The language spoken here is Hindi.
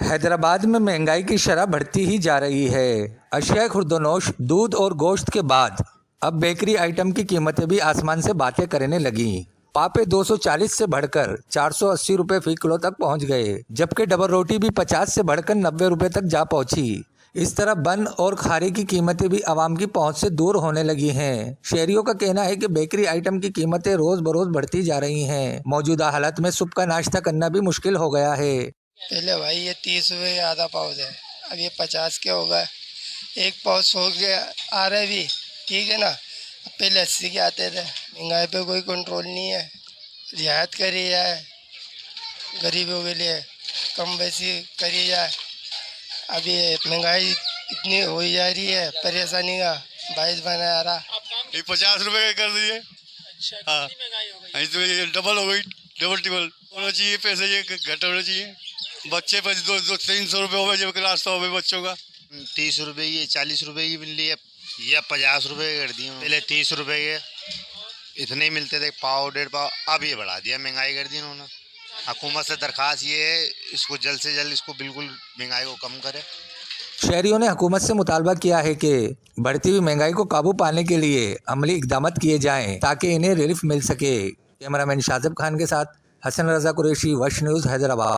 हैदराबाद में महंगाई की शरह बढ़ती ही जा रही है। अशिया खुर्दनोश, दूध और गोश्त के बाद अब बेकरी आइटम की कीमतें भी आसमान से बातें करने लगी। पापे 240 से बढ़कर 480 रुपए फी किलो तक पहुंच गए, जबकि डबल रोटी भी 50 से बढ़कर 90 रुपए तक जा पहुंची। इस तरह बन और खारे की कीमतें भी आवाम की पहुंच से दूर होने लगी हैं। शहरियों का कहना है कि बेकरी आइटम की कीमतें रोज बरोज बढ़ती जा रही हैं। मौजूदा हालत में सुबह का नाश्ता करना भी मुश्किल हो गया है। पहले भाई ये 30 रुपये आधा पाउच है, अब ये 50 के हो गए। एक पाउच हो गया आ रहे भी, ठीक है ना। पहले 80 के आते थे। महंगाई पे कोई कंट्रोल नहीं है। रियायत करी जाए गरीबों के लिए, कम बेसी करी जाए। अभी महंगाई इतनी हो ही जा रही है, परेशानी का बाइस बना आ रहा। ये 50 रुपए कर दिए। अच्छा, हाँ, कितनी महंगाई हो गई? तो ये डबल हो गई, डबल टिबल होना चाहिए। पैसे ये घट होना चाहिए। बच्चे पर 200-300 रुपये हो गए, जब नाश्ता हो गए बच्चों का। 30 रुपए ये 40 रुपए की मिल रही है, या 50 रुपए कर दिए। पहले 30 रुपए के इतने ही मिलते थे, पाव डेढ़ पाव, अब ये बढ़ा दिया, महंगाई कर दी उन्होंने। हुकूमत से दरख्वास्त ये है, इसको जल्द से जल्द इसको बिल्कुल महंगाई को कम करे। शहरियों ने हुकूमत से मुतालबा किया है कि बढ़ती हुई महंगाई को काबू पाने के लिए अमली इकदाम किए जाएं ताकि इन्हें रिलीफ मिल सके। कैमरामैन शाजिब खान के साथ हसन रजा कुरैशी, वश न्यूज़, हैदराबाद।